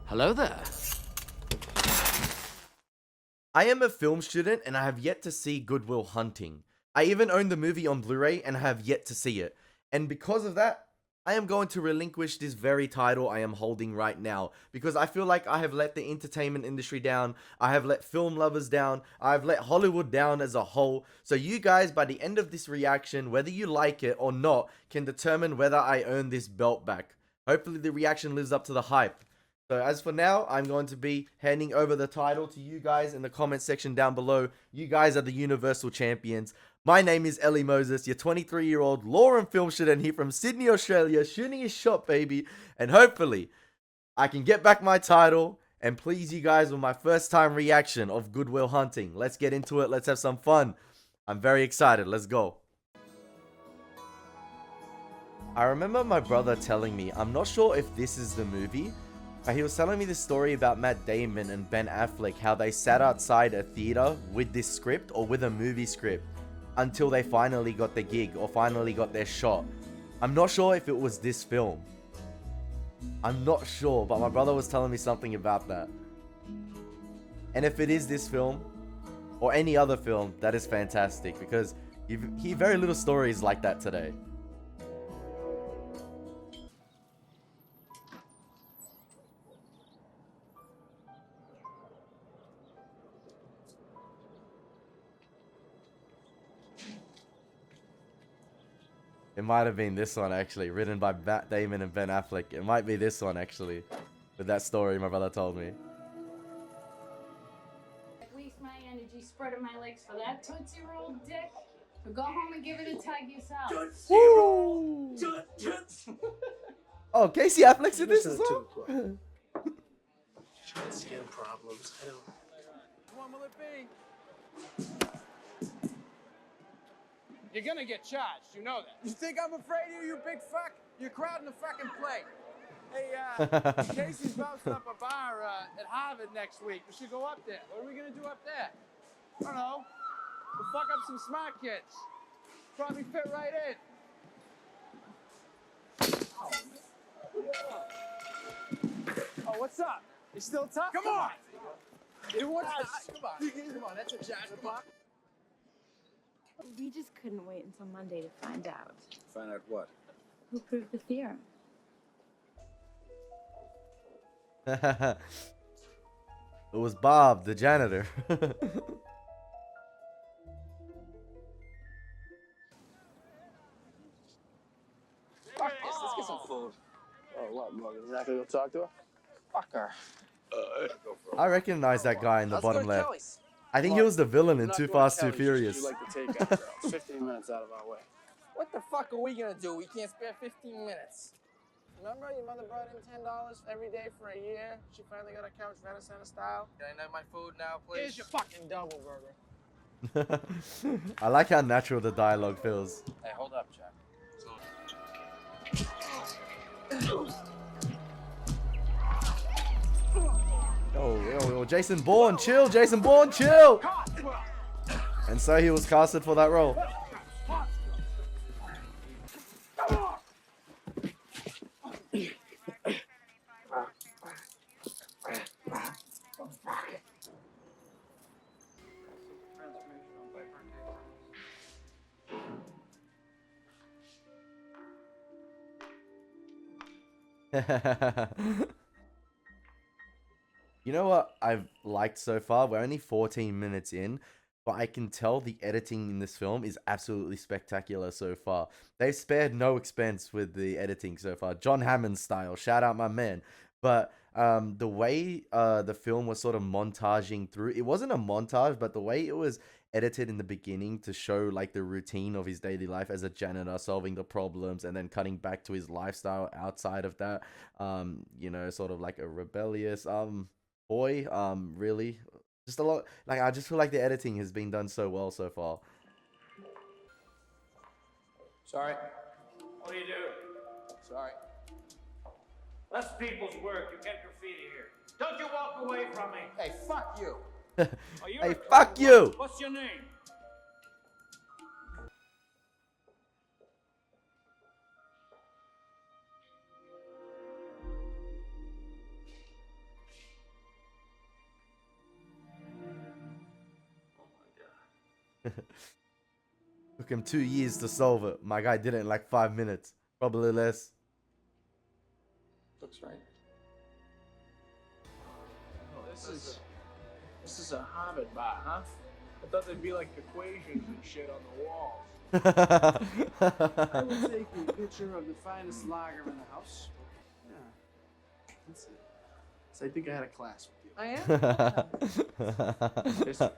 Hello there. I am a film student and I have yet to see Good Will Hunting. I even own the movie on Blu-ray and I have yet to see it. And because of that, I am going to relinquish this very title I am holding right now because I feel like I have let the entertainment industry down, I have let film lovers down, I have let Hollywood down as a whole. So you guys, by the end of this reaction, whether you like it or not, can determine whether I earn this belt back. Hopefully the reaction lives up to the hype. So as for now, I'm going to be handing over the title to you guys in the comment section down below. You guys are the Universal Champions. My name is Elie Moses, your 23-year-old law and film student here from Sydney, Australia, shooting his shot, baby. And hopefully, I can get back my title and please you guys with my first time reaction of Good Will Hunting. Let's get into it. Let's have some fun. I'm very excited. Let's go. I remember my brother telling me, I'm not sure if this is the movie, but he was telling me this story about Matt Damon and Ben Affleck, how they sat outside a theater with this script or with a movie script until they finally got the gig or finally got their shot. I'm not sure if it was this film. I'm not sure, but my brother was telling me something about that. And if it is this film or any other film, that is fantastic because you hear very little stories like that today. It might have been this one actually, written by Matt Damon and Ben Affleck. It might be this one actually, with that story my brother told me. Waste my energy spreading my legs for that Tootsie Roll dick. So go home and give it a tug yourself. Woo! Oh, Casey Affleck's in this as well? Skin problems. I don't. When will it be? You're gonna get charged, you know that. You think I'm afraid of you, you big fuck? You're crowding the fucking plate. Hey, Casey's bouncing up a bar at Harvard next week. We should go up there. What are we gonna do up there? I don't know. We'll fuck up some smart kids. Probably fit right in. Oh, what's up? You still tough? Come on! Come on, that's a jackpot. We just couldn't wait until Monday to find out. Find out what? Who proved the theorem? It was Bob, the janitor. Let's get some food. Oh, what, Morgan? You're not gonna go talk to her? Fuck her. I recognize that guy in the bottom left. I think he was the villain in Too Fast, Too Furious. You like to take out girls. 15 minutes out of our way. What the fuck are we gonna do? We can't spare 15 minutes. Remember your mother brought in $10 every day for a year? She finally got a couch Renaissance style. Can I have my food now, please? Here's your fucking double burger. I like how natural the dialogue feels. Hey, hold up, Jack. Oh, Jason Bourne, chill, Jason Bourne, chill! And so he was casted for that role. You know what I've liked so far? We're only 14 minutes in, but I can tell the editing in this film is absolutely spectacular so far. They've spared no expense with the editing so far. John Hammond style, shout out my man. But the way the film was sort of montaging through, it wasn't a montage, but the way it was edited in the beginning to show like the routine of his daily life as a janitor, solving the problems, and then cutting back to his lifestyle outside of that, you know, sort of like a rebellious boy, really just a lot. Like, I just feel like the editing has been done so well so far. Sorry. What do you do? Sorry. That's people's work. You get graffiti here. Don't you walk away from me. Hey, fuck you. Oh, you're Hey, a fuck cool you! one. What's your name? Took him 2 years to solve it. My guy did it in like 5 minutes. Probably less. Looks right. Oh, this is a Harvard bar, huh? I thought there'd be like equations and shit on the walls. I will take a picture of the finest lager in the house. Yeah. That's it. So I think I had a class with you. Oh, yeah? History.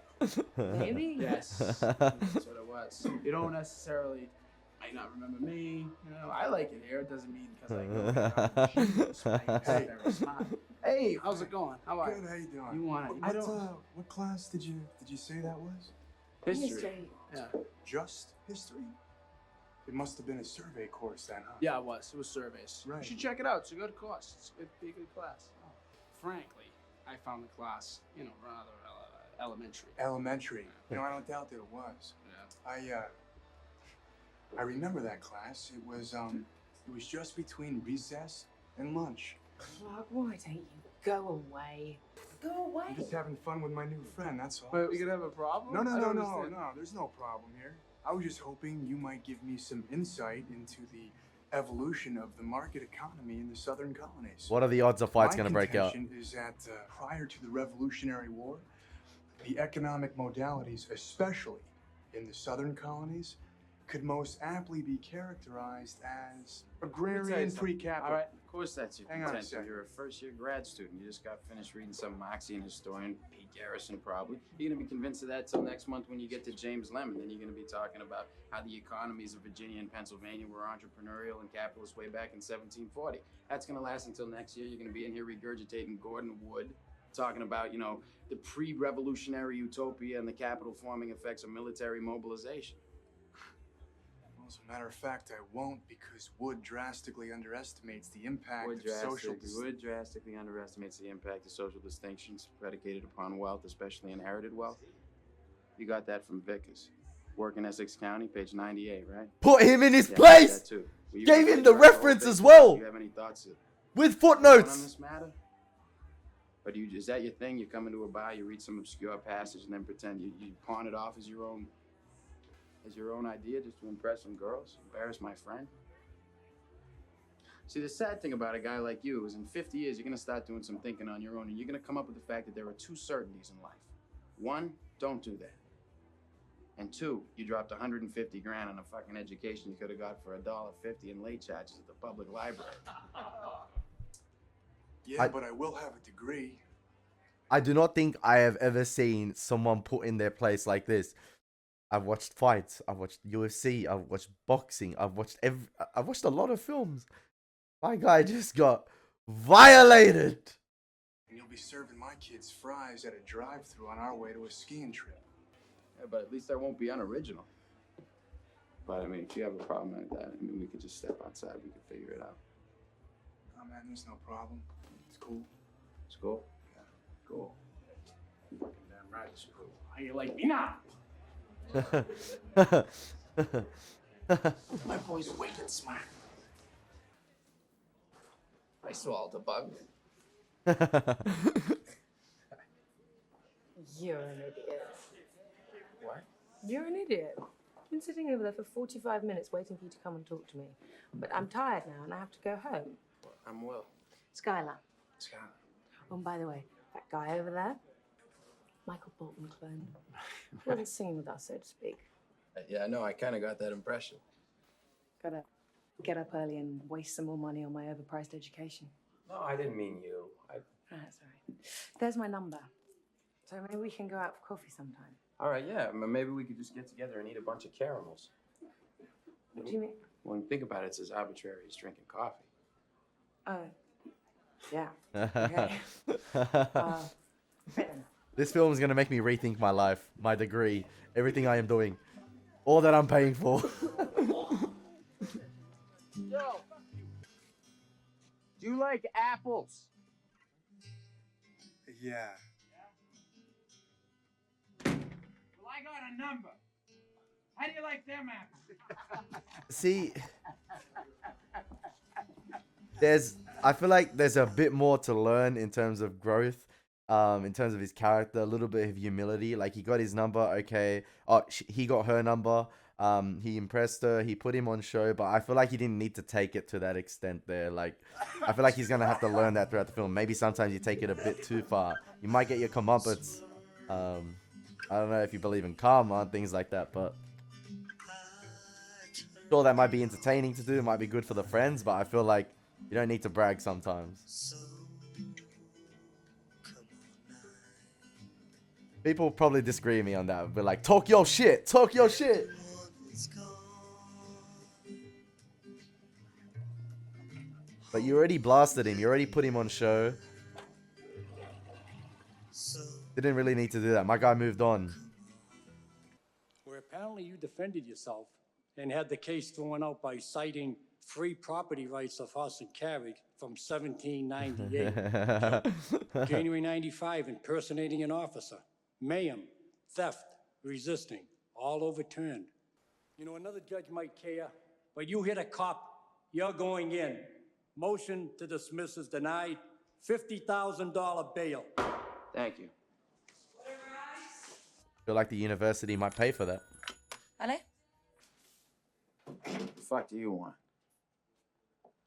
Maybe. Yes. That's what it was. You don't necessarily might not remember me. You know, I like it here. It doesn't mean because I know you're genius, right? You're very smart. Hey, how's it going? How are Good, how you doing? you? Want What, I don't. what class did you say that was? History. Yeah. Just history? It must have been a survey course then, huh? Yeah, it was. It was surveys. Right. You should check it out. It's a good course. It's a good, be a good class. Frankly, I found the class, rather elementary. Elementary. You know, I don't doubt that it was. Yeah. I remember that class. It was just between recess and lunch. Clark, why don't you go away? Go away. I'm just having fun with my new friend, that's all. But we could have a problem? No, I don't understand. there's no problem here. I was just hoping you might give me some insight into the evolution of the market economy in the southern colonies. What are the odds a fight's My gonna break out? contention is that prior to the Revolutionary War, the economic modalities, especially in the southern colonies, could most aptly be characterized as agrarian pre-capital. All right, of course that's your Hang on a contention. second. You're a first-year grad student. You just got finished reading some Marxian historian, Pete Garrison, probably. You're gonna be convinced of that till next month when you get to James Lemon. Then you're gonna be talking about how the economies of Virginia and Pennsylvania were entrepreneurial and capitalist way back in 1740. That's gonna last until next year. You're gonna be in here regurgitating Gordon Wood, talking about, the pre-revolutionary utopia and the capital-forming effects of military mobilization. Well, as a matter of fact, I won't, because Wood drastically underestimates the impact of social Wood drastically underestimates the impact of social distinctions predicated upon wealth, especially inherited wealth. You got that from Vickers. Work in Essex County, page 98, right? Put him in his Yeah, place! that too. Well, you Gave can him the figure out reference whole as thing. well! Do you have any thoughts With on footnotes! this matter? Or is that your thing? You come into a bar, you read some obscure passage, and then pretend you pawn it off as your own idea just to impress some girls, embarrass my friend? See, the sad thing about a guy like you is in 50 years, you're gonna start doing some thinking on your own, and you're gonna come up with the fact that there are two certainties in life. One, don't do that. And two, you dropped 150 grand on a fucking education you could have got for $1.50 in late charges at the public library. Yeah, but I will have a degree. I do not think I have ever seen someone put in their place like this. I've watched fights, I've watched UFC, I've watched boxing, I've watched a lot of films. My guy just got violated. And you'll be serving my kids fries at a drive-thru on our way to a skiing trip. Yeah, but at least I won't be unoriginal. But I mean, if you have a problem like that, we could just step outside. We could figure it out. Oh man, there's no problem. It's cool. It's cool. Yeah. Cool. Fucking damn right it's cool. How you like me now? My boy's wicked smart. I swallowed a bug. You're an idiot. What? You're an idiot. I've been sitting over there for 45 minutes waiting for you to come and talk to me. But I'm tired now and I have to go home. I'm Will. Skylar. Scott. Oh, and by the way, that guy over there, Michael Bolton clone. Wasn't singing with us, so to speak. Yeah, no, I kind of got that impression. Gotta get up early and waste some more money on my overpriced education. No, I didn't mean you. That's all right. There's my number. So maybe we can go out for coffee sometime. All right, yeah. Maybe we could just get together and eat a bunch of caramels. What do you mean? When you think about it, it's as arbitrary as drinking coffee. Oh, yeah. Okay. Right then. This film is gonna make me rethink my life, my degree, everything I am doing, all that I'm paying for. Yo! Do you like apples? Yeah. Well, I got a number. How do you like them apples? See, I feel like there's a bit more to learn in terms of growth. in terms of his character, a little bit of humility. Like, he got his number, okay. Oh, he got her number. He impressed her. He put him on show, but I feel like he didn't need to take it to that extent there. Like, I feel like he's gonna have to learn that throughout the film. Maybe sometimes you take it a bit too far. You might get your comeuppance. I don't know if you believe in karma and things like that, but sure, that might be entertaining to do. It might be good for the friends, but I feel like you don't need to brag sometimes. People probably disagree with me on that. But like, talk your shit. Talk your shit. But you already blasted him. You already put him on show. Didn't really need to do that. My guy moved on. Where apparently you defended yourself and had the case thrown out by citing free property rights of horse and carriage from 1798. January 95, impersonating an officer. Mayhem, theft, resisting, all overturned. You know, another judge might care, but you hit a cop, you're going in. Motion to dismiss is denied. $50,000 bail. Thank you. Feel like the university might pay for that. Ale? What the fuck do you want?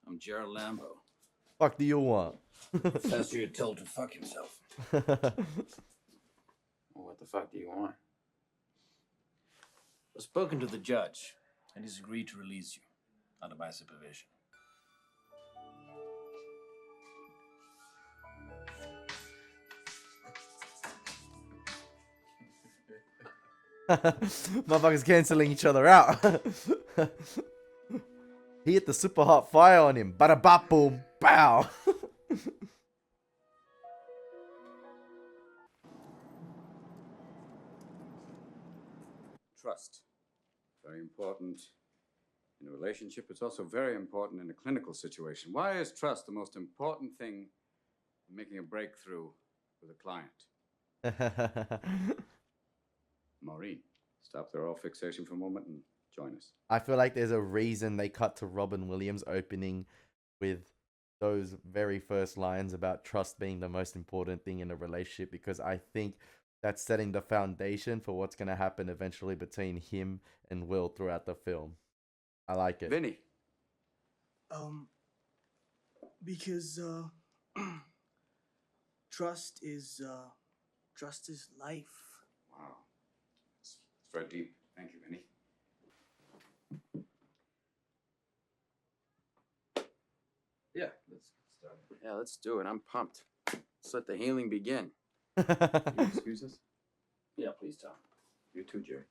I'm Gerald Lambo. Fuck do you want? Professor, you're told to fuck himself. Well, what the fuck do you want? I've spoken to the judge, and he's agreed to release you under my supervision. Motherfuckers canceling each other out. He hit the super hot fire on him. Bada bop boom. Bow. Trust. Very important in a relationship. It's also very important in a clinical situation. Why is trust the most important thing in making a breakthrough with a client? Maureen, stop the oral fixation for a moment and join us. I feel like there's a reason they cut to Robin Williams opening with those very first lines about trust being the most important thing in a relationship, because I think that's setting the foundation for what's going to happen eventually between him and Will throughout the film. I like it. Vinny. Because trust is life. Wow. It's very deep. Thank you, Vinny. Yeah, let's get started. Yeah, let's do it. I'm pumped. Let's let the healing begin. You excuse us? Yeah, please, Tom. You too, Jerry.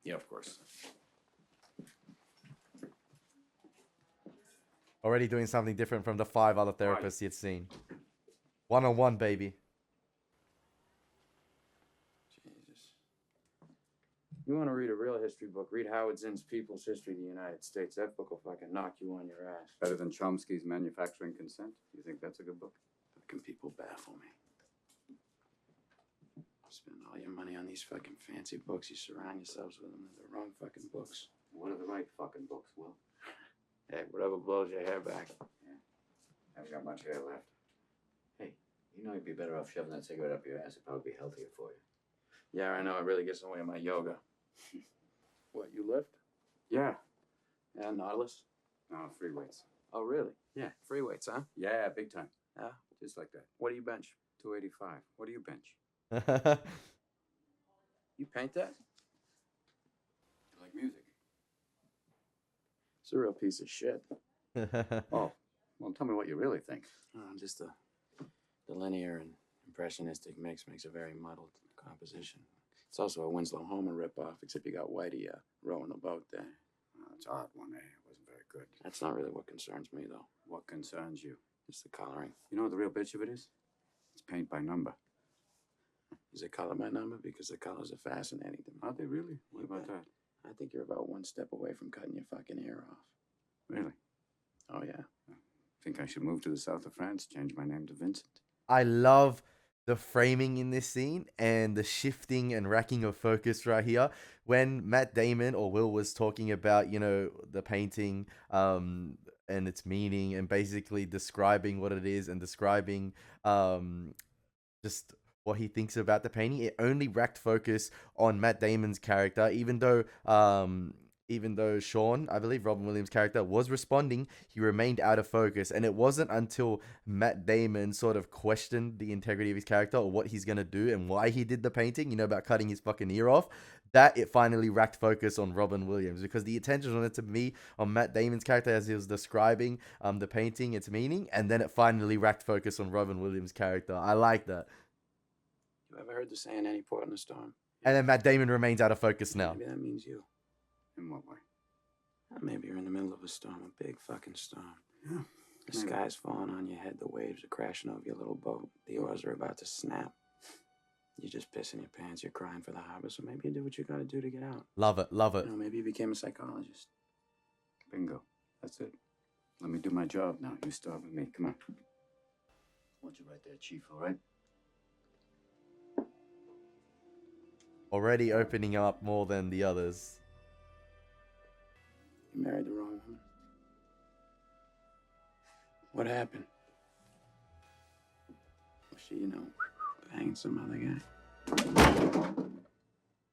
Yeah, of course. Already doing something different from the 5 other therapists you'd seen. One-on-one, baby. Jesus. You want to read a real history book? Read Howard Zinn's People's History of the United States. That book will fucking knock you on your ass. Better than Chomsky's Manufacturing Consent? You think that's a good book? Fucking people baffle me. Spend all your money on these fucking fancy books. You surround yourselves with them. They're the wrong fucking books. What are the right fucking books, Will? Hey, whatever blows your hair back. Yeah. Haven't got much hair left. Hey, you know you'd be better off shoving that cigarette up your ass. It'd probably be healthier for you. Yeah, I know. It really gets in the way of my yoga. What, you lift? Yeah. Yeah, Nautilus? No, free weights. Oh, really? Yeah. Free weights, huh? Yeah, big time. Yeah. Just like that. What do you bench? 285. What do you bench? You paint that? You like music? It's a real piece of shit. Oh, well, tell me what you really think. Just the linear and impressionistic mix makes a very muddled composition. It's also a Winslow Homer ripoff, except you got Whitey rowing the boat there. Oh, it's odd one, eh? It wasn't very good. That's not really what concerns me, though. What concerns you? It's the coloring. You know what the real bitch of it is? It's paint by number. Is it color by number? Because the colors are fascinating to me. Are they really? What about that? I think you're about one step away from cutting your fucking ear off. Really? Oh, yeah. Think I should move to the south of France, change my name to Vincent? I love the framing in this scene and the shifting and racking of focus right here. When Matt Damon or Will was talking about, you know, the painting, and its meaning, and basically describing what it is and describing just what he thinks about the painting. It only racked focus on Matt Damon's character, even though Sean, I believe Robin Williams' character, was responding, he remained out of focus. And it wasn't until Matt Damon sort of questioned the integrity of his character or what he's gonna do and why he did the painting, you know, about cutting his fucking ear off, that it finally racked focus on Robin Williams, because the attention on it to me on Matt Damon's character as he was describing the painting, its meaning, and then it finally racked focus on Robin Williams' character. I like that. You ever heard the saying, any port in a storm? And then Matt Damon remains out of focus now. Maybe that means you. In what way? Maybe you're in the middle of a storm, a big fucking storm. Yeah. The sky's falling on your head, the waves are crashing over your little boat, the oars are about to snap. You're just pissing your pants, you're crying for the harbor, so maybe you do what you gotta do to get out. Love it, love it. You know, maybe you became a psychologist. Bingo. That's it. Let me do my job now. You start with me. Come on. I want you right there, Chief, all right? Already opening up more than the others. You married the wrong woman. What happened? Was she, banging some other guy?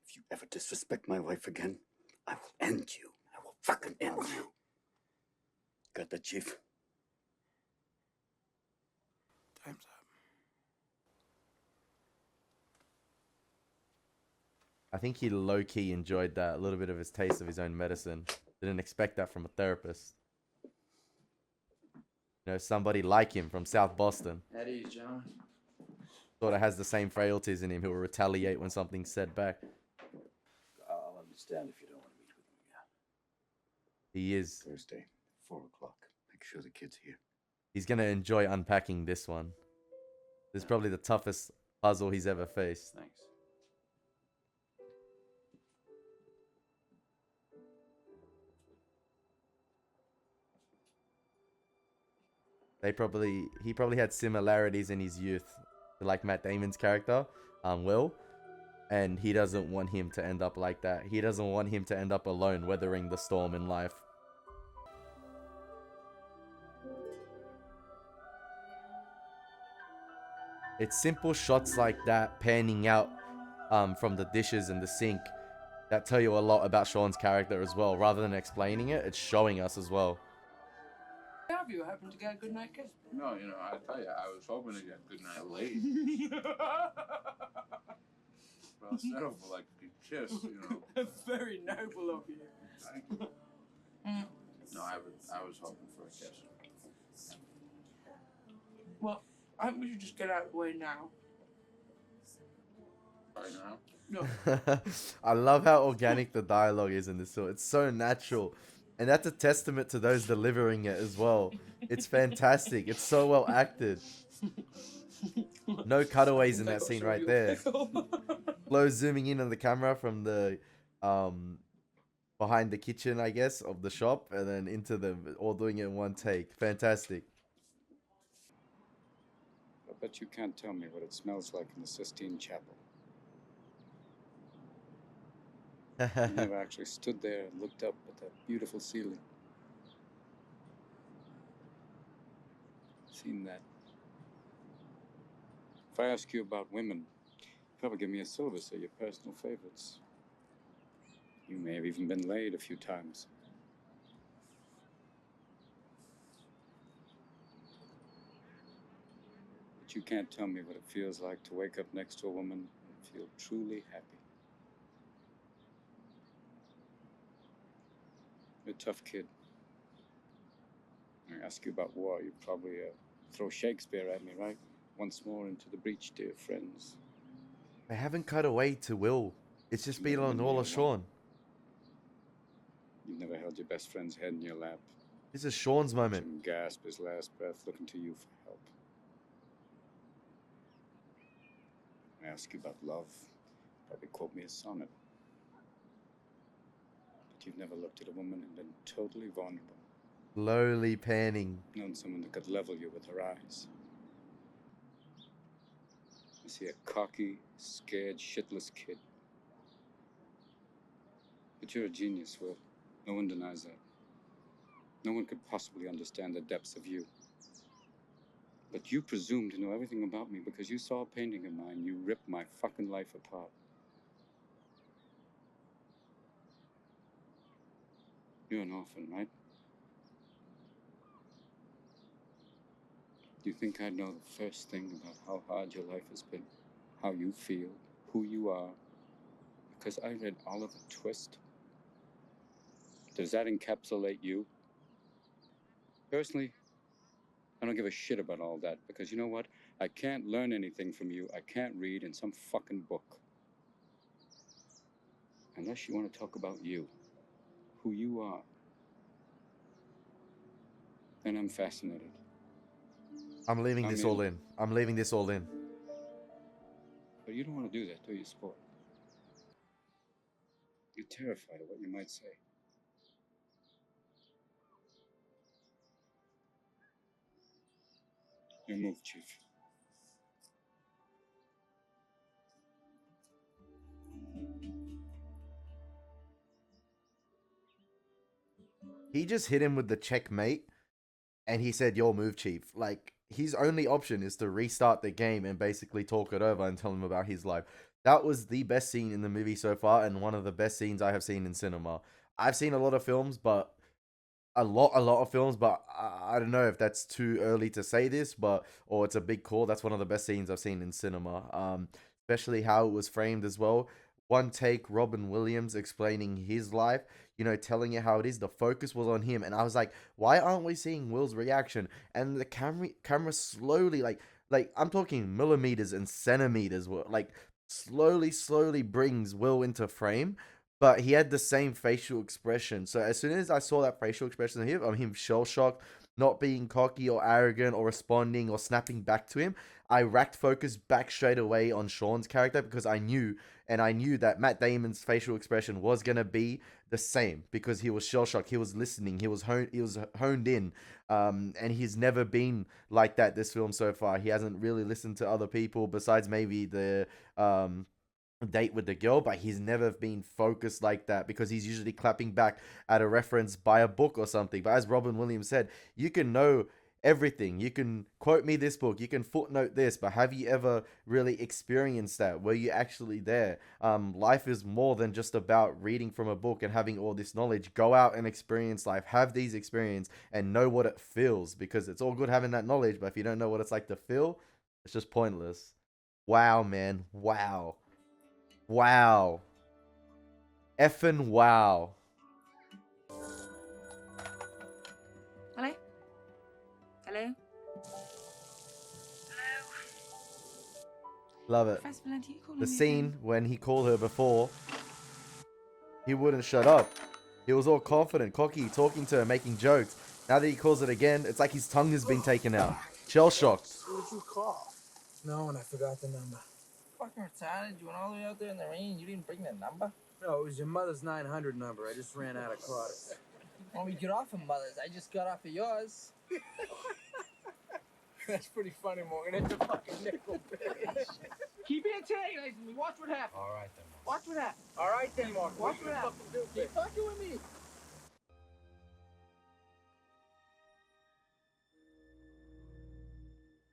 If you ever disrespect my wife again, I will end you. I will fucking end you. Got that, Chief? Time's up. I think he low-key enjoyed that, a little bit of his taste of his own medicine. Didn't expect that from a therapist. You know, somebody like him from South Boston. At ease, gentlemen. Sort of has the same frailties in him. He'll retaliate when something's said back. I'll understand if you don't want to meet with me again. He is. Thursday, 4 o'clock. Make sure the kid's here. He's going to enjoy unpacking this one. This is probably the toughest puzzle he's ever faced. Thanks. He probably had similarities in his youth to like Matt Damon's character, Will, and he doesn't want him to end up like that. He doesn't want him to end up alone, weathering the storm in life. It's simple shots like that, panning out from the dishes and the sink, that tell you a lot about Sean's character as well. Rather than explaining it, it's showing us as well. Have you happened to get a good night kiss? No, I tell you, I was hoping to get good night late. Well, several like to be kissed, Very noble of you. Thank you. No, I was hoping for a kiss. Well, I think we should just get out of the way now. Right now? No. I love how organic the dialogue is in this film. It's so natural. And that's a testament to those delivering it as well. It's fantastic. It's so well acted. No cutaways in that scene right there. Flo zooming in on the camera from the behind the kitchen, I guess, of the shop, and then into them, all doing it in one take. Fantastic. I bet you can't tell me what it smells like in the Sistine Chapel. I never actually stood there and looked up at that beautiful ceiling. Seen that. If I ask you about women, you'll probably give me a syllabus of your personal favorites. You may have even been laid a few times. But you can't tell me what it feels like to wake up next to a woman and feel truly happy. You're a tough kid. I ask you about war, you'd probably throw Shakespeare at me, right? Once more into the breach, dear friends. They haven't cut away to Will. It's just been on all of Sean. You've never held your best friend's head in your lap. This is Sean's moment. And gasp his last breath, looking to you for help. I ask you about love. Probably quote me a sonnet. But you've never looked at a woman and been totally vulnerable. Slowly panning. Known someone that could level you with her eyes. I see a cocky, scared, shitless kid. But you're a genius, Will. No one denies that. No one could possibly understand the depths of you. But you presume to know everything about me because you saw a painting of mine. You ripped my fucking life apart. You're an orphan, right? Do you think I know the first thing about how hard your life has been? How you feel, who you are? Because I read Oliver Twist. Does that encapsulate you? Personally, I don't give a shit about all that because you know what? I can't learn anything from you. I can't read in some fucking book. Unless you want to talk about you, who you are. Then I'm fascinated. I'm leaving this all in. I'm leaving this all in. But you don't want to do that, do you, sport? You're terrified of what you might say. Your move, Chief. He just hit him with the checkmate, and he said, "Your move, Chief." Like, his only option is to restart the game and basically talk it over and tell him about his life. That was the best scene in the movie so far, and one of the best scenes I have seen in cinema. I've seen a lot of films, but a lot of films, but I don't know if that's too early to say this, but or it's a big call. That's one of the best scenes I've seen in cinema. Especially how it was framed as well. One take, Robin Williams explaining his life, telling you how it is. The focus was on him, and I was like, why aren't we seeing Will's reaction? And the camera slowly, like I'm talking millimeters and centimeters, like slowly brings Will into frame. But he had the same facial expression. So as soon as I saw that facial expression of him shell shocked, not being cocky or arrogant or responding or snapping back to him, I racked focus back straight away on Sean's character because I knew that Matt Damon's facial expression was gonna be the same because he was shell shocked, he was listening, he was honed in, and he's never been like that this film so far. He hasn't really listened to other people besides maybe the date with the girl, but he's never been focused like that because he's usually clapping back at a reference by a book or something. But as Robin Williams said, you can know everything, you can quote me this book, you can footnote this, but have you ever really experienced that? Were you actually there? Life is more than just about reading from a book and having all this knowledge. Go out and experience life, have these experiences and know what it feels, because it's all good having that knowledge, but if you don't know what it's like to feel, it's just pointless. Wow, man. Wow. Effing wow. Hello? Hello? Love it. Professor Valenti, you calling The me scene again? when he called her before, he wouldn't shut up. He was all confident, cocky, talking to her, making jokes. Now that he calls it again, it's like his tongue has been taken out. Shell shocked. Who did you call? No, and I forgot the number. Fucking retarded. You went all the way out there in the rain. You didn't bring the number? No, it was your mother's 900 number. I just ran out of quarters. When we get off of mother's, I just got off of yours. That's pretty funny, Morgan. It's a fucking nickel, bitch. Keep antagonizing me. Watch what happens. All right, then. Watch what happens. All right, then, Morgan. Watch What what you happens. fucking do, Keep fucking with me.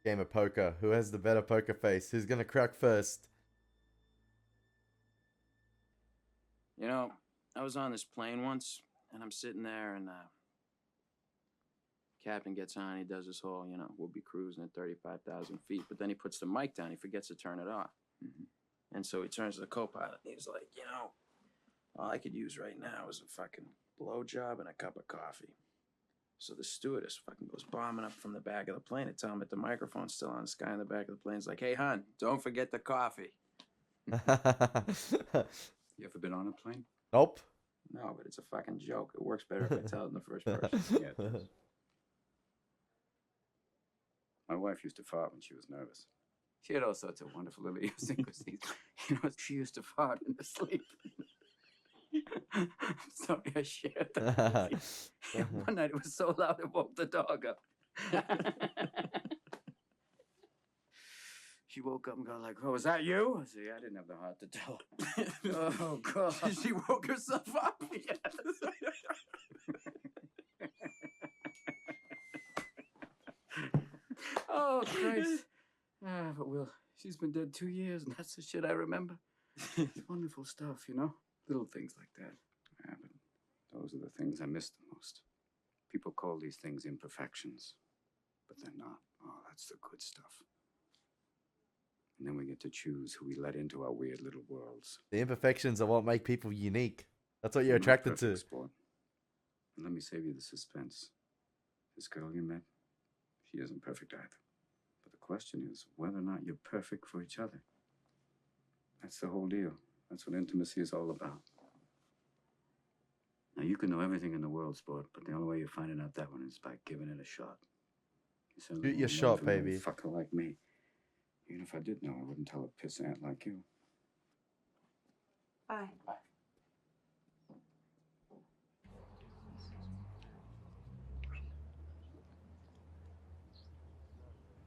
Game of poker. Who has the better poker face? Who's gonna crack first? You know, I was on this plane once, and I'm sitting there, and captain gets on. He does this whole, we'll be cruising at 35,000 feet, but then he puts the mic down. He forgets to turn it off. And so he turns to the co-pilot, and he's like, all I could use right now is a fucking blowjob and a cup of coffee. So the stewardess fucking goes bombing up from the back of the plane to tell him that the microphone's still on. This guy in the back of the plane's like, hey, hon, don't forget the coffee. You ever been on a plane? Nope. No, but it's a fucking joke. It works better if I tell it in the first person. Yeah, it does. My wife used to fart when she was nervous. She had all sorts of wonderful little idiosyncrasies. She used to fart in her sleep. I'm sorry I shared that with you. One night it was so loud it woke the dog up. She woke up and got like, oh, was that you? I said, yeah, I didn't have the heart to tell her. Oh, God. She woke herself up. Oh, Christ. Ah, but Will, she's been dead 2 years, and that's the shit I remember. Wonderful stuff, you know? Little things like that. Yeah, but those are the things I miss the most. People call these things imperfections, but they're not. Oh, that's the good stuff. And then we get to choose who we let into our weird little worlds. The imperfections are what make people unique. That's what you're I'm not attracted perfect, to. Sport. And let me save you the suspense. This girl you met, she isn't perfect either. But the question is whether or not you're perfect for each other. That's the whole deal. That's what intimacy is all about. Now, you can know everything in the world, Sport, but the only way you're finding out that one is by giving it a shot. Shoot your shot, baby. Fucker like me. Even if I did know, I wouldn't tell a pissant like you. Bye. Bye.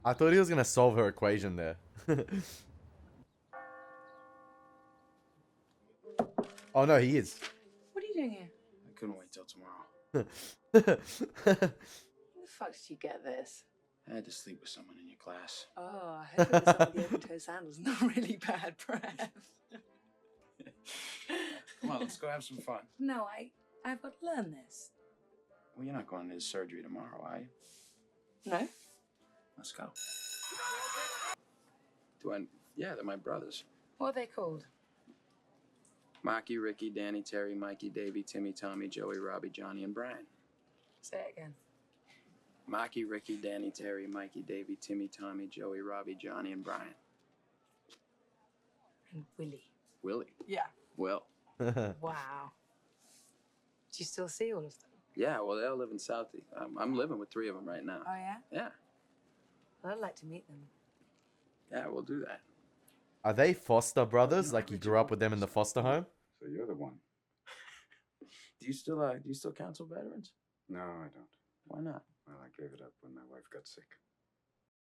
I thought he was gonna solve her equation there. Oh no, he is. What are you doing here? I couldn't wait till tomorrow. Where the fuck did you get this? I had to sleep with someone in your class. Oh, I hope it was some of the open-toe sandals. Not really bad breath. Come on, let's go have some fun. No, I've got to learn this. Well, you're not going into surgery tomorrow, are you? No? Let's go. Yeah, they're my brothers. What are they called? Marky, Ricky, Danny, Terry, Mikey, Davey, Timmy, Tommy, Joey, Robbie, Johnny, and Brian. Say it again. Marky, Ricky, Danny, Terry, Mikey, Davey, Timmy, Tommy, Joey, Robbie, Johnny, and Brian. And Willie. Willie? Yeah. Well. Wow. Do you still see all of them? Yeah, well, they all live in Southie. I'm living with 3 of them right now. Oh, yeah? Yeah. Well, I'd like to meet them. Yeah, we'll do that. Are they foster brothers? Like you grew up with them in the foster home? So you're the one. Do you still counsel veterans? No, I don't. Why not? Well, I gave it up when my wife got sick.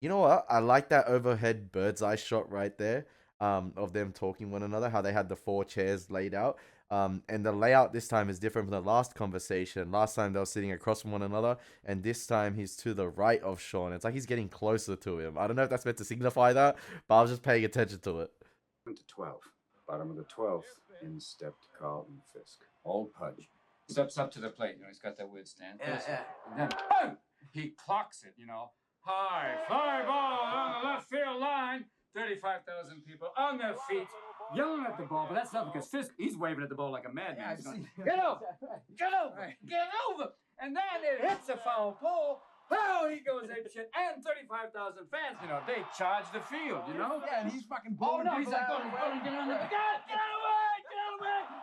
You know what? I like that overhead bird's eye shot right there, of them talking one another, how they had the 4 chairs laid out. And the layout this time is different from the last conversation. Last time they were sitting across from one another, and this time he's to the right of Sean. It's like he's getting closer to him. I don't know if that's meant to signify that, but I was just paying attention to it. Went to 12. Bottom of the 12th, in stepped Carlton Fisk. Old Pudge. Steps up to the plate, he's got that weird stand. Yeah. And then, boom! He clocks it, High fly ball on the left field line. 35,000 people on their feet, yelling at the ball, but that's not because Fisk, he's waving at the ball like a madman. He's going, get over! Get over! Get over! And then it hits a foul pole. Oh, he goes apeshit, and 35,000 fans, they charge the field, Yeah, and he's fucking Oh, blowing. no, he's like, go, get on the... Get out of the way!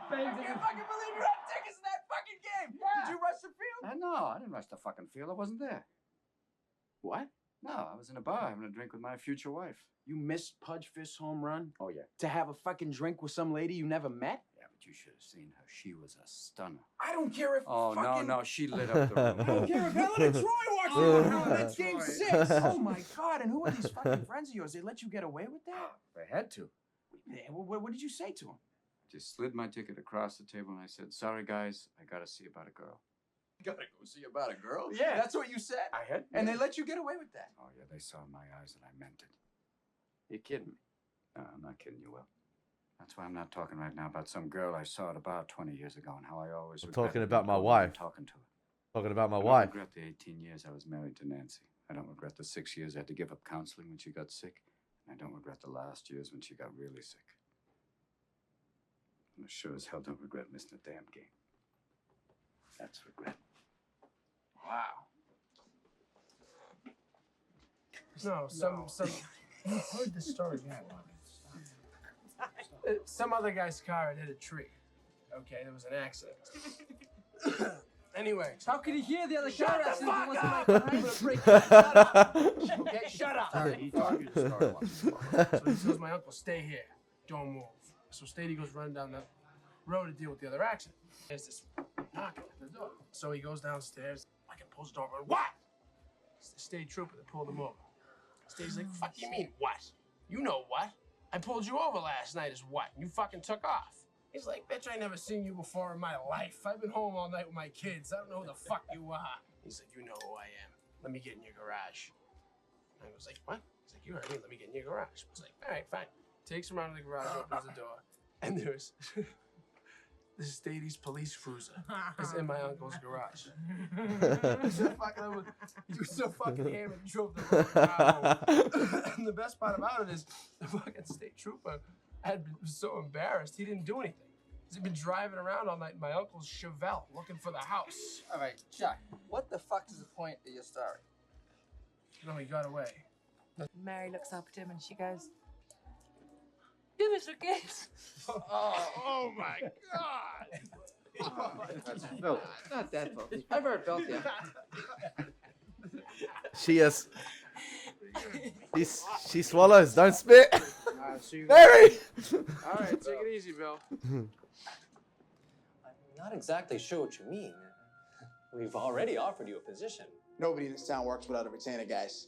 I can't fucking believe you had tickets to that fucking game. Yeah. Did you rush the field? No, I didn't rush the fucking field. I wasn't there. What? No, I was in a bar having a drink with my future wife. You missed Pudge Fisk's home run? Oh, yeah. To have a fucking drink with some lady you never met? Yeah, but you should have seen her. She was a stunner. I don't care if Oh, fucking... no, she lit up the room. I don't care if Helen and Troy watch it. That's game 6. Oh, my God. And who are these fucking friends of yours? They let you get away with that? They had to. What did you say to them? Just slid my ticket across the table and I said, sorry, guys, I gotta see about a girl. You gotta go see about a girl? Yeah. That's what you said? I had. And they let you get away with that? Oh, yeah, they saw in my eyes that I meant it. You're kidding me. No, I'm not kidding you, Will. That's why I'm not talking right now about some girl I saw at a bar 20 years ago and how I always I'm regret talking it about when my I told wife. I'm talking to her. Talking about my I don't wife. regret the 18 years I was married to Nancy. I don't regret the 6 years I had to give up counseling when she got sick. And I don't regret the last years when she got really sick. And I sure as hell don't regret missing a damn game. That's regret. Wow. No, some you've heard this story before. Some other guy's car had hit a tree. Okay, there was an accident. Anyway, how could he hear the other car accident? Shut up! Okay, shut up. Sorry, he told you the story once. So he tells my uncle, stay here, don't move. So Stady goes running down the road to deal with the other accident. There's this knocking at the door. So he goes downstairs, fucking pulls the door open. What? It's the state trooper that pulled him over. Stady's like, fuck you mean what? You know what? I pulled you over last night as what? You fucking took off. He's like, bitch, I never seen you before in my life. I've been home all night with my kids. I don't know who the fuck you are. He's like, you know who I am. Let me get in your garage. I was like, what? He's like, you heard me, let me get in your garage. I was like, all right, fine. Takes him out of the garage, opens the door, and there's this Stades police cruiser is in my uncle's garage. He was so fucking hammered, he drove the wrong car home. And the best part about it is the fucking state trooper was so embarrassed, he didn't do anything. He'd been driving around all night in my uncle's Chevelle looking for the house. All right, Chuck, what the fuck is the point of your story? No, he got away. Mary looks up at him and she goes, "Give us a kiss." Oh my God! Oh, that's filthy. Not that filthy. I've heard filthy. She swallows. Don't spit. See you Mary. All right, take it easy, Bill. I'm not exactly sure what you mean. We've already offered you a position. Nobody in this town works without a retainer, guys.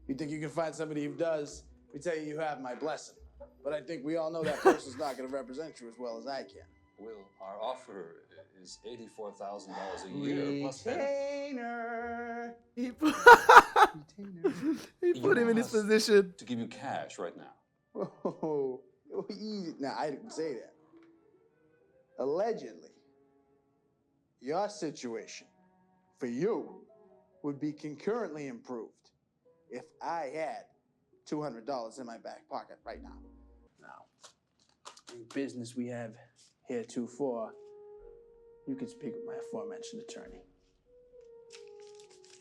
You think you can find somebody who does? We tell you have my blessing. But I think we all know that person's not going to represent you as well as I can. Will, our offer is $84,000 a year plus Retainer. He put him in his position. to give you cash right now. Whoa, easy. Now, I didn't say that. Allegedly, your situation for you would be concurrently improved if I had $200 in my back pocket right now. Now, in business we have heretofore, you can speak with my aforementioned attorney.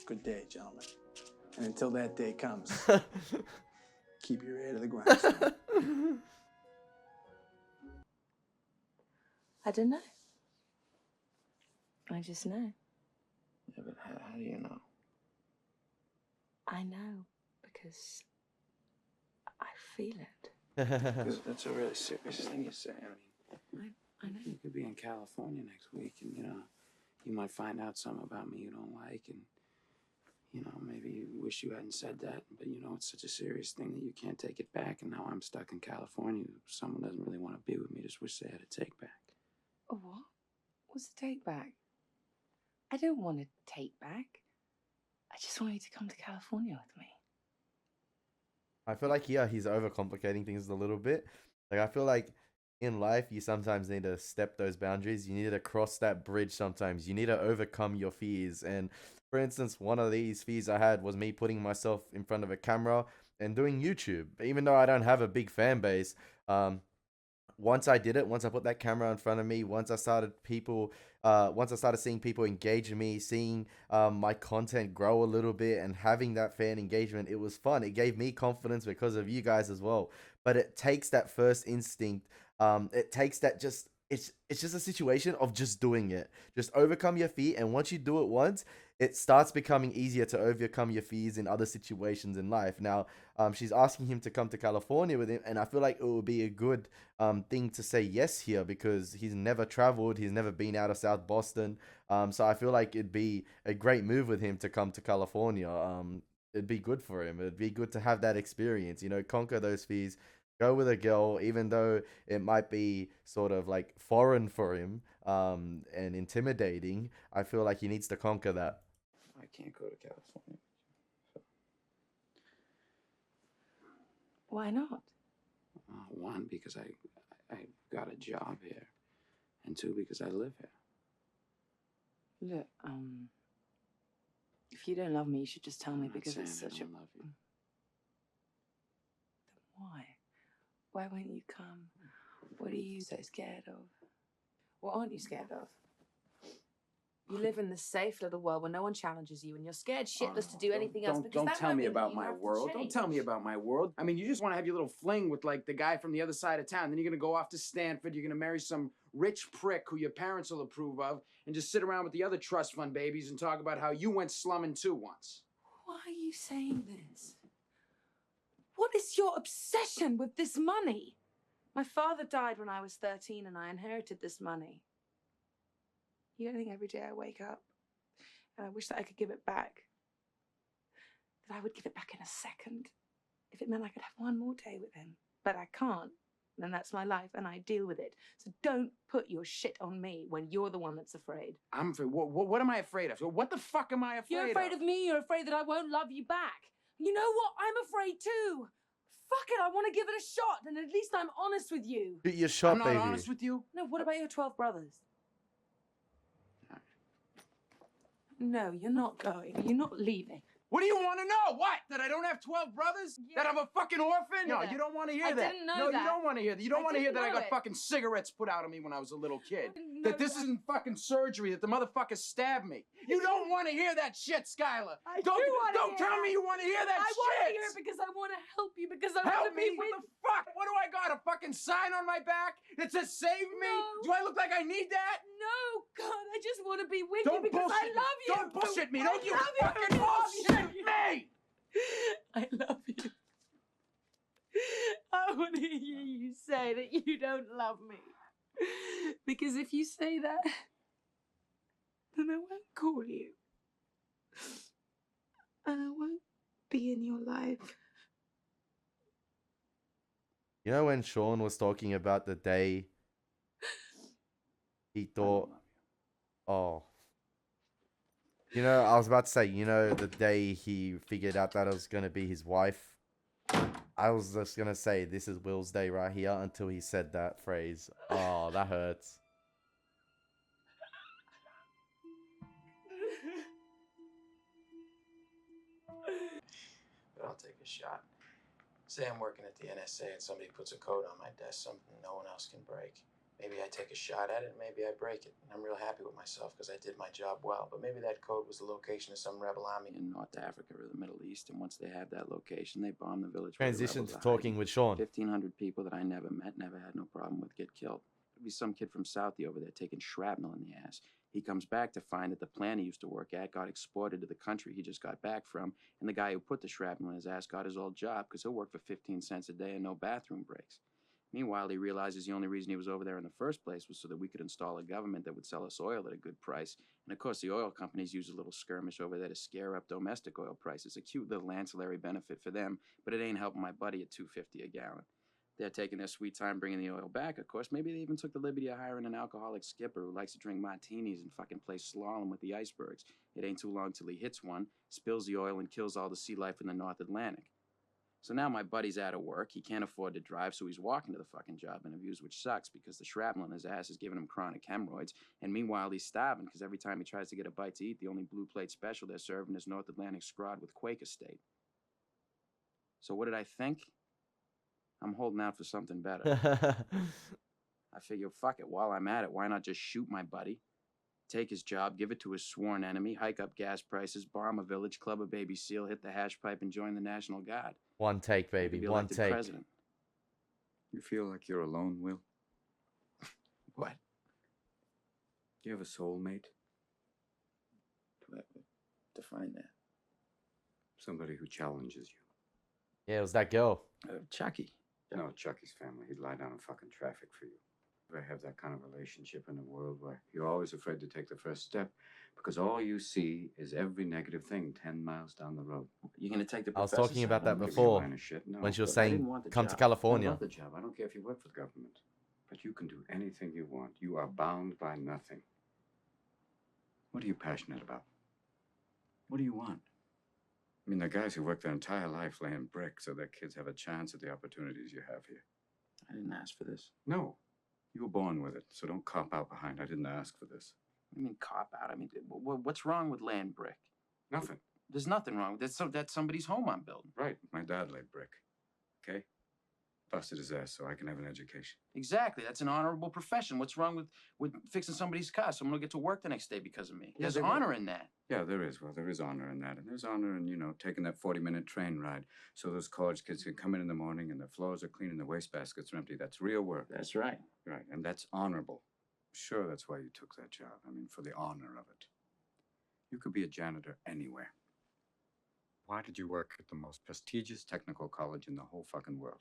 Good day, gentlemen. And until that day comes, keep your ear to the ground. I don't know. I just know. Yeah, but how do you know? I know because I feel it. That's a really serious thing you say. I know. You could be in California next week, and you might find out something about me you don't like, and maybe you wish you hadn't said that, but it's such a serious thing that you can't take it back, and now I'm stuck in California. Someone doesn't really want to be with me, just wish they had a take back. Oh, what? What's the take back? I don't want to take back. I just want you to come to California with me. I feel like he's overcomplicating things a little bit. Like I feel like in life you sometimes need to step those boundaries. You need to cross that bridge sometimes. You need to overcome your fears. And for instance, one of these fears I had was me putting myself in front of a camera and doing YouTube. Even though I don't have a big fan base, once I did it, once I put that camera in front of me, once I started seeing people engage in me, seeing my content grow a little bit and having that fan engagement, it was fun. It gave me confidence because of you guys as well. But it takes that first instinct. It takes that it's just a situation of just doing it. Just overcome your fear, and once you do it once, it starts becoming easier to overcome your fears in other situations in life. Now, she's asking him to come to California with him, and I feel like it would be a good thing to say yes here because he's never traveled, he's never been out of South Boston. So I feel like it'd be a great move with him to come to California. It'd be good for him. It'd be good to have that experience, conquer those fears. Go with a girl, even though it might be sort of like foreign for him and intimidating. I feel like he needs to conquer that. I can't go to California. Why not? One, because I got a job here, and two, because I live here. Look, if you don't love me, you should just tell me I'm not because saying it's I such don't a. love you. Then why? Why won't you come? What are you so scared of? What aren't you scared of? You live in this safe little world where no one challenges you, and you're scared shitless to do anything else. Don't tell me about my world. Don't tell me about my world. I mean, you just want to have your little fling with like the guy from the other side of town. Then you're gonna go off to Stanford. You're gonna marry some rich prick who your parents will approve of, and just sit around with the other trust fund babies and talk about how you went slumming too once. Why are you saying this? What is your obsession with this money? My father died when I was 13 and I inherited this money. You don't think every day I wake up and I wish that I could give it back? That I would give it back in a second if it meant I could have one more day with him. But I can't, and that's my life and I deal with it. So don't put your shit on me when you're the one that's afraid. I'm afraid. What am I afraid of? What the fuck am I afraid of? You're afraid of me. You're afraid that I won't love you back. You know what? I'm afraid too. Fuck it, I want to give it a shot, and at least I'm honest with you. Shoot your shot, I'm not baby. honest with you. No, what about your 12 brothers? No, you're not going. You're not leaving. What do you want to know? What? That I don't have 12 brothers? Yeah. That I'm a fucking orphan? No, Yeah. you don't want to hear I that. didn't know No, that. you don't want to hear that. You don't I want to hear didn't that I know got it. fucking cigarettes put out of me when I was a little kid. didn't That know this that. isn't fucking surgery, that the motherfucker stabbed me. You don't want to hear that shit, Skylar. I Don't do wanna don't hear tell that. me you want to hear that I shit. want to hear it because I want to help you, because I want Help to be me? with What the fuck? What do I got? A fucking sign on my back that says save me? No. Do I look like I need that? No, God, I just want to be with Don't you because I bullshit me. love you. Don't bullshit me. I Don't you love you. fucking I love bullshit you. me. I love you. I want to hear you say that you don't love me. Because if you say that, then I won't call you. And I won't be in your life. You know when Sean was talking about the day he thought, oh, you know, I was about to say, you know, the day he figured out that it was going to be his wife. I was just going to say, this is Will's day right here until he said that phrase. Oh, that hurts. But I'll take a shot. Say I'm working at the NSA and somebody puts a code on my desk, something no one else can break. Maybe I take a shot at it and maybe I break it. And I'm real happy with myself because I did my job well. But maybe that code was the location of some rebel army in North Africa or the Middle East. And once they have that location, they bomb the village. where the Transition rebels to are talking hiding. with Sean. 1,500 people that I never met, never had no problem with, get killed. There'd be some kid from Southie over there taking shrapnel in the ass. He comes back to find that the plant he used to work at got exported to the country he just got back from, and the guy who put the shrapnel in his ass got his old job because he'll work for 15 cents a day and no bathroom breaks. Meanwhile, he realizes the only reason he was over there in the first place was so that we could install a government that would sell us oil at a good price. And of course, the oil companies use a little skirmish over there to scare up domestic oil prices. A cute little ancillary benefit for them, but it ain't helping my buddy at $2.50 a gallon. They're taking their sweet time bringing the oil back, of course. Maybe they even took the liberty of hiring an alcoholic skipper who likes to drink martinis and fucking play slalom with the icebergs. It ain't too long till he hits one, spills the oil, and kills all the sea life in the North Atlantic. So now my buddy's out of work. He can't afford to drive, so he's walking to the fucking job interviews, which sucks because the shrapnel in his ass is giving him chronic hemorrhoids. And meanwhile, he's starving because every time he tries to get a bite to eat, the only blue plate special they're serving is North Atlantic scrod with Quaker steak. So what did I think? I'm holding out for something better. I figure, fuck it, while I'm at it, why not just shoot my buddy, take his job, give it to his sworn enemy, hike up gas prices, bomb a village, club a baby seal, hit the hash pipe, and join the National Guard. One take, baby. Be One elected take. president. You feel like you're alone, Will? What? Do you have a soulmate? Define that. Somebody who challenges you. Yeah, it was that girl. Chucky. No, Chucky's family. He'd lie down in fucking traffic for you. I have that kind of relationship in a world where you're always afraid to take the first step because all you see is every negative thing 10 miles down the road. You're going to take the I was professor's talking side? about that Don't give me a before line of shit. No, when she was but I saying, didn't want the come to job. I California. love the job. I don't care if you work for the government. But you can do anything you want. You are bound by nothing. What are you passionate about? What do you want? I mean, the guys who work their entire life laying bricks so their kids have a chance at the opportunities you have here. I didn't ask for this. No. You were born with it, so don't cop out behind. I didn't ask for this. What do you mean cop out? I mean, what's wrong with laying brick? Nothing. There's nothing wrong with it. That's somebody's home I'm building. Right. My dad laid brick. Okay? Busted his ass so I can have an education. Exactly. That's an honorable profession. What's wrong with fixing somebody's car? Someone will get to work the next day because of me. Yeah, There's they will. honor in that. Yeah, there is. Well, there is honor in that. And there's honor in, you know, taking that 40-minute train ride so those college kids can come in the morning and their floors are clean and the wastebaskets are empty. That's real work. That's right. Right. And that's honorable. Sure, that's why you took that job. I mean, for the honor of it. You could be a janitor anywhere. Why did you work at the most prestigious technical college in the whole fucking world?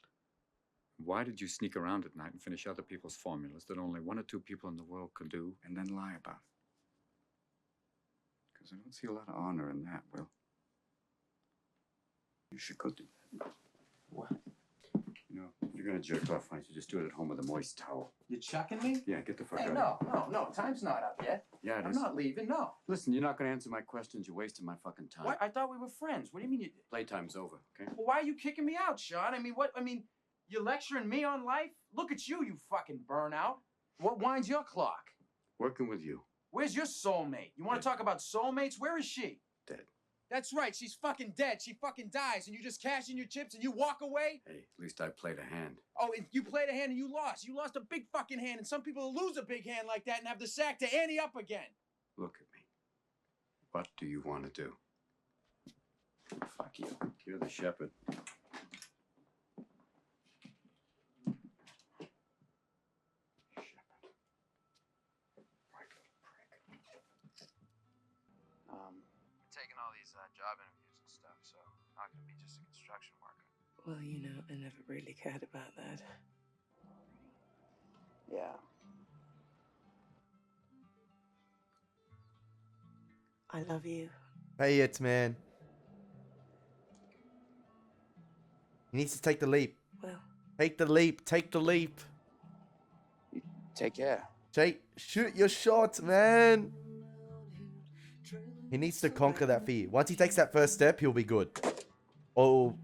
Why did you sneak around at night and finish other people's formulas that only 1 or 2 people in the world could do and then lie about it? Because I don't see a lot of honor in that, Will. You should go do that. What? You know, if you you're gonna jerk off, why don't you just do it at home with a moist towel? You chucking me? Yeah, get the fuck Hey, out. no. Time's not up yet. Yeah, it I'm is. not leaving, no. Listen, you're not gonna answer my questions. You're wasting my fucking time. What? I thought we were friends. What do you mean you... Playtime's over, okay? Well, why are you kicking me out, Sean? You're lecturing me on life? Look at you, you fucking burnout. What winds your clock? Working with you. Where's your soulmate? You want to talk about soulmates? Where is she? Dead. That's right. She's fucking dead. She fucking dies, and you just cash in your chips and you walk away. Hey, at least I played a hand. Oh, and you played a hand and you lost. You lost a big fucking hand, and some people lose a big hand like that and have the sack to ante up again. Look at me. What do you want to do? Fuck you. You're the shepherd. Taking all these job interviews and stuff, so I'm not gonna be just a construction worker. Well, I never really cared about that. Yeah. I love you. Hey, it's man. He needs to take the leap. Well, Take the leap. Take the leap. Take care. Shoot your shot, man. He needs to conquer that fear. Once he takes that first step, he'll be good. Or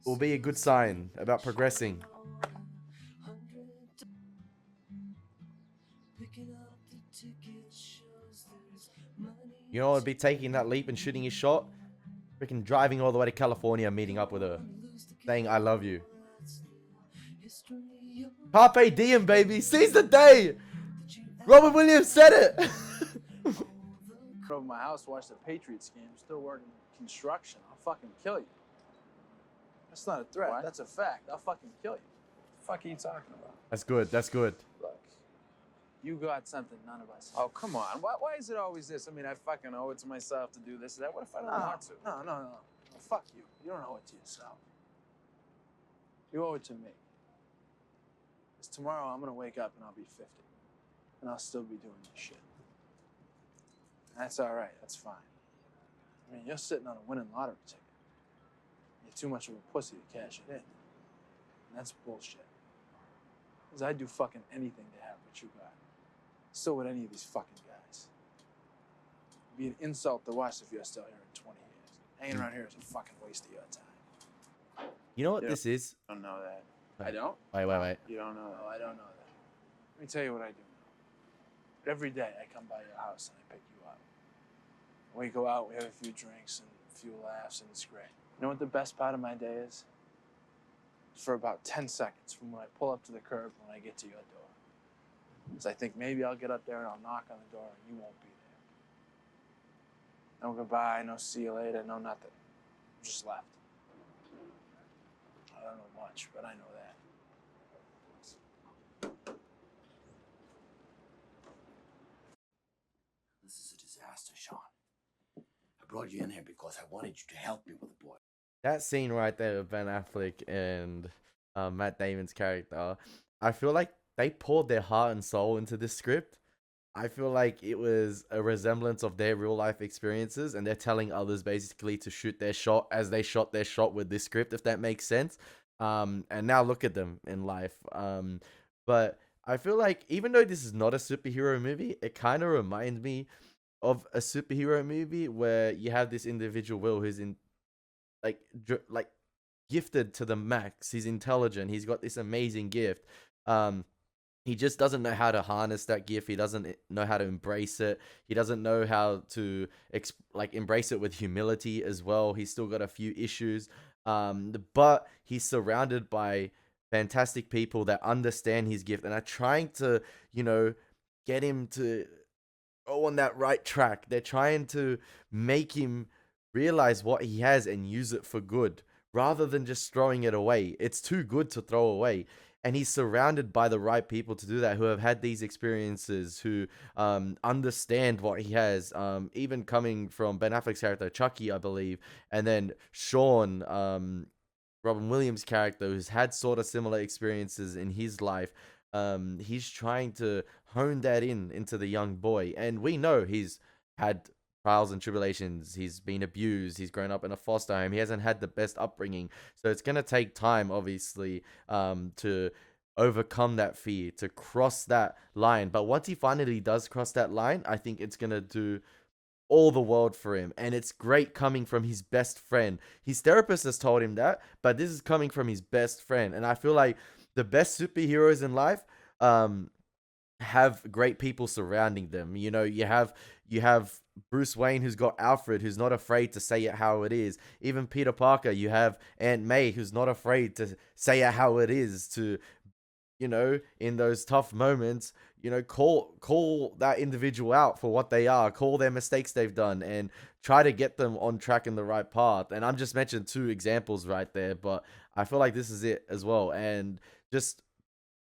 will be a good sign about progressing. You know what would be taking that leap and shooting his shot? Freaking driving all the way to California, meeting up with her. Saying, I love you. Carpe diem, baby. Seize the day. Robin Williams said it. Over my house, watch the Patriots game. Still working construction. I'll fucking kill you. That's not a threat. What? That's a fact. I'll fucking kill you. What the fuck are you talking about? That's good. That's good. Look, you got something none of us. Oh, come on. Why is it always this? I fucking owe it to myself to do this or that. What if I don't want to? No. Fuck you. You don't owe it to yourself. You owe it to me. Because tomorrow I'm gonna wake up and I'll be 50. And I'll still be doing this shit. That's all right. That's fine. You're sitting on a winning lottery ticket. You're too much of a pussy to cash it in. And that's bullshit. Because I'd do fucking anything to have what you got. So would any of these fucking guys. It'd be an insult to us if you're still here in 20 years. Hanging around here is a fucking waste of your time. You know what this is? I don't know that. I don't? Wait. You don't know that? Oh, I don't know that. Let me tell you what I do know. Every day I come by your house and I pick you up. We go out, we have a few drinks and a few laughs, and it's great. You know what the best part of my day is? It's for about 10 seconds from when I pull up to the curb when I get to your door. Because I think maybe I'll get up there and I'll knock on the door and you won't be there. No goodbye, no see you later, no nothing. Just left. I don't know much, but I know that. This is a disaster, Sean. I brought you in here because I wanted you to help me with the boy. That scene right there of Ben Affleck and Matt Damon's character, I feel like they poured their heart and soul into this script. I feel like it was a resemblance of their real life experiences, and they're telling others basically to shoot their shot as they shot their shot with this script, if that makes sense. And now look at them in life. But I feel like even though this is not a superhero movie, it kind of reminds me of a superhero movie where you have this individual Will who's in like gifted to the max. He's intelligent. He's got this amazing gift. He just doesn't know how to harness that gift. He doesn't know how to embrace it. He doesn't know how to embrace it with humility as well. He's still got a few issues. But he's surrounded by fantastic people that understand his gift and are trying to, get him to go on that right track. They're trying to make him realize what he has and use it for good rather than just throwing it away. It's too good to throw away. And he's surrounded by the right people to do that, who have had these experiences, who understand what he has, even coming from Ben Affleck's character, Chucky, I believe, and then Sean, Robin Williams' character, who's had sort of similar experiences in his life. He's trying to hone that into the young boy. And we know he's had trials and tribulations. He's been abused. He's grown up in a foster home. He hasn't had the best upbringing. So it's going to take time, obviously, to overcome that fear, to cross that line. But once he finally does cross that line, I think it's going to do all the world for him. And it's great coming from his best friend. His therapist has told him that, but this is coming from his best friend. And I feel like the best superheroes in life have great people surrounding them. You know, you have Bruce Wayne, who's got Alfred, who's not afraid to say it how it is. Even Peter Parker, you have Aunt May, who's not afraid to say it how it is, to, you know, in those tough moments, you know, call that individual out for what they are, call their mistakes they've done, and try to get them on track in the right path. And I'm just mentioning 2 examples right there, but I feel like this is it as well. And just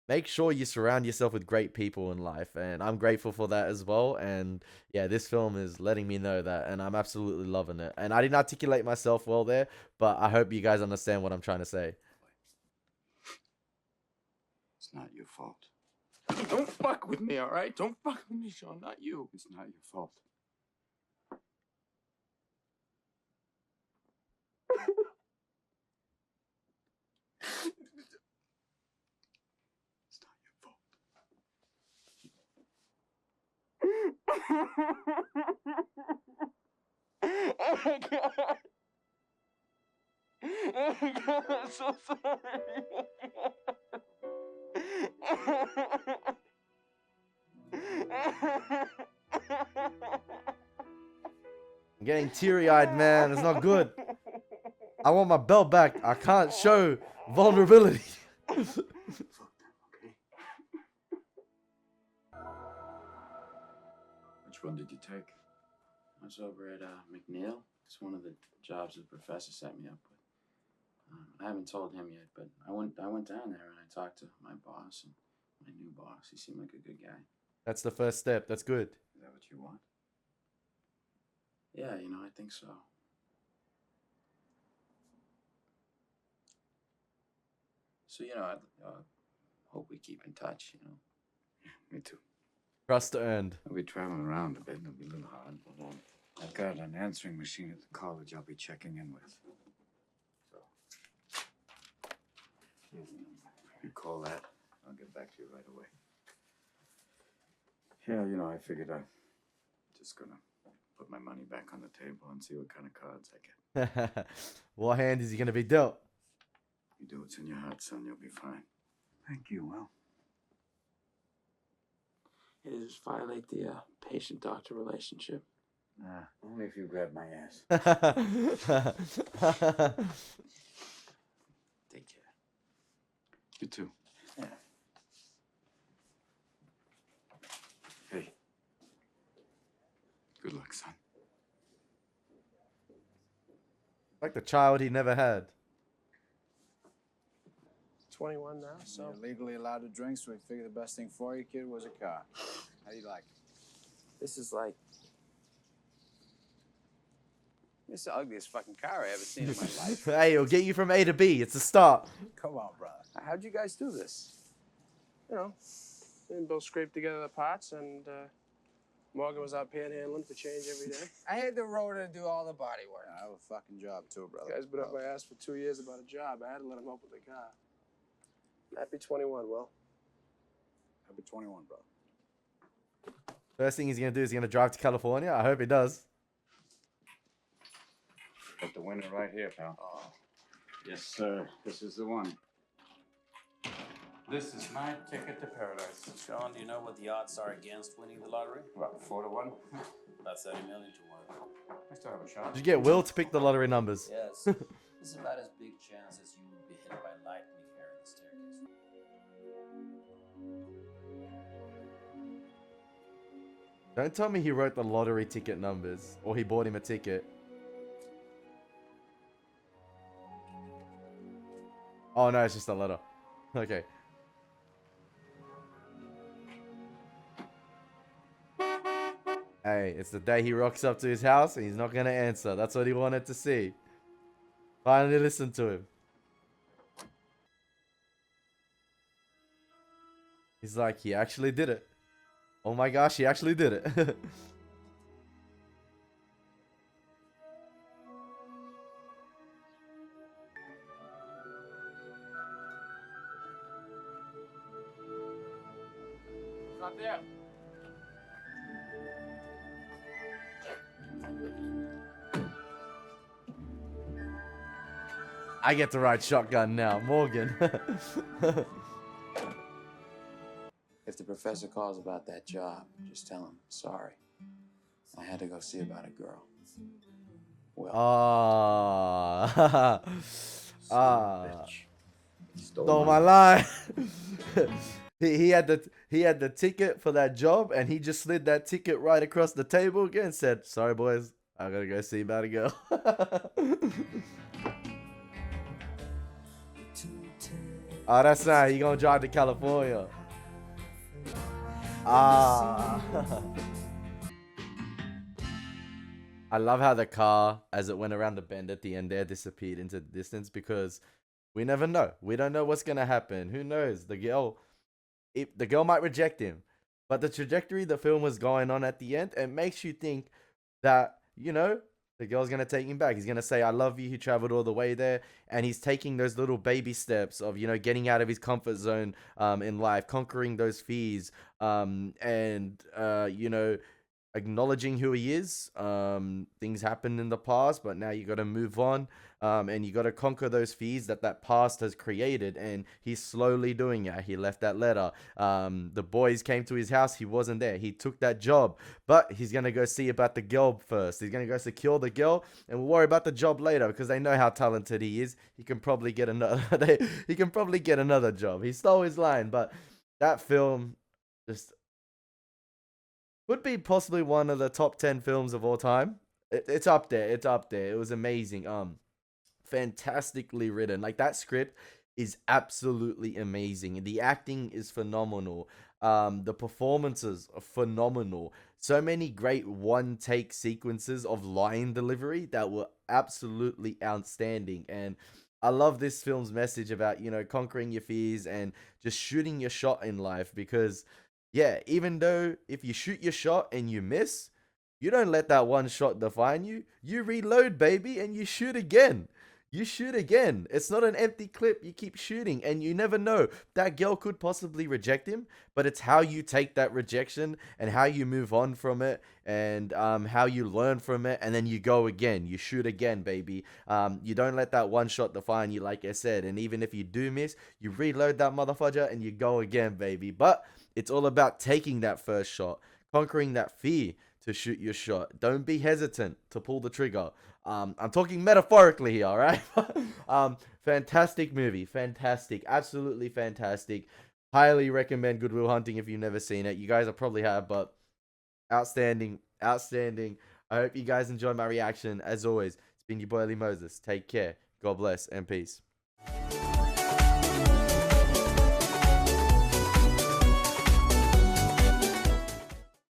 make sure you surround yourself with great people in life, and I'm grateful for that as well. And yeah, this film is letting me know that, and I'm absolutely loving it. And I didn't articulate myself well there, but I hope you guys understand what I'm trying to say. It's not your fault. Don't fuck with me, all right? Don't fuck with me, Sean. Not you. It's not your fault. It's not your fault. Oh my God. Oh my God, I'm so sorry. I'm getting teary-eyed, man. It's not good. I want my belt back. I can't show vulnerability. Which one did you take? I was over at McNeil. It's one of the jobs the professor set me up with. I haven't told him yet, but I went down there and I talked to my boss and my new boss. He seemed like a good guy. That's the first step. That's good. Is that what you want? Yeah, you know, I think so. So, you know, I hope we keep in touch, you know. Me too. Trust earned. I'll be traveling around a bit. It'll be a little hard, but I've got an answering machine at the college I'll be checking in with. So, if you call that, I'll get back to you right away. Yeah, you know, I figured I'm just gonna put my money back on the table and see what kind of cards I get. What hand is he going to be dealt? You do what's in your heart, son. You'll be fine. Thank you, Will. It just violate the patient-doctor relationship. Nah, only if you grab my ass. Take care. You too. Yeah. Hey. Good luck, son. Like the child he never had. 21 now, so. You're legally allowed to drink, so we figured the best thing for you, kid, was a car. How do you like it? This is like. This is the ugliest fucking car I ever seen in my life. Hey, it'll get you from A to B. It's a start. Come on, brother. How'd you guys do this? You know, me and Bill scraped together the parts, and Morgan was out panhandling for change every day. I had the rotor to do all the body work. I have a fucking job too, brother. This guy's been up my ass for 2 years about a job. I had to let him help with the car. Happy 21, Will. Happy 21, brother. First thing he's going to do is he's going to drive to California. I hope he does. Got the winner right here, pal. Oh. Yes, sir. This is the one. This is my ticket to paradise. Sean, do you know what the odds are against winning the lottery? About 4 to 1. About 30 million to 1. I still have a shot. Did you get Will to pick the lottery numbers? Yes. This is about as big chance as you will be hit by lightning here in the staircase. Don't tell me he wrote the lottery ticket numbers, or he bought him a ticket. Oh no, it's just a letter. Okay. Hey, it's the day he rocks up to his house and he's not gonna answer. That's what he wanted to see. Finally listen to him. He's like, he actually did it. Oh my gosh, he actually did it. not there. I get to ride shotgun now, Morgan. If the professor calls about that job, just tell him, sorry. I had to go see about a girl. Well. Stole my line. he had the ticket for that job, and he just slid that ticket right across the table again and said, sorry boys, I gotta go see about a girl. Oh, that's nice. You gonna drive to California. I love how the car, as it went around the bend at the end there, disappeared into the distance, because we never know. We don't know what's gonna happen. Who knows? The girl might reject him. But the trajectory the film was going on at the end, it makes you think that, you know, the girl's going to take him back. He's going to say, I love you. He traveled all the way there. And he's taking those little baby steps of, you know, getting out of his comfort zone in life, conquering those fears, and, you know, acknowledging who he is. Things happened in the past, but now you got to move on. And you got to conquer those fears that past has created. And he's slowly doing it. He left that letter. The boys came to his house. He wasn't there. He took that job, but he's going to go see about the girl first. He's going to go secure the girl, and we'll worry about the job later, because they know how talented he is. He can probably get another, he can probably get another job. He stole his line, but that film just could be possibly one of the top 10 films of all time. It's up there. It's up there. It was amazing. Fantastically written. Like, that script is absolutely amazing. The acting is phenomenal. The performances are phenomenal. So many great one-take sequences of line delivery that were absolutely outstanding. And I love this film's message about, you know, conquering your fears and just shooting your shot in life, because yeah, even though if you shoot your shot and you miss, you don't let that one shot define you. You reload, baby, and you shoot again. You shoot again. It's not an empty clip. You keep shooting, and you never know. That girl could possibly reject him, but it's how you take that rejection and how you move on from it, and how you learn from it, and then you go again. You shoot again, baby. You don't let that one shot define you, like I said. And even if you do miss, you reload that motherfucker and you go again, baby. But it's all about taking that first shot, conquering that fear to shoot your shot. Don't be hesitant to pull the trigger. I'm talking metaphorically here, all right? Fantastic movie. Fantastic. Absolutely fantastic. Highly recommend Good Will Hunting if you've never seen it. You guys probably have, but outstanding. Outstanding. I hope you guys enjoyed my reaction. As always, it's been your boy Elie Moses. Take care. God bless and peace.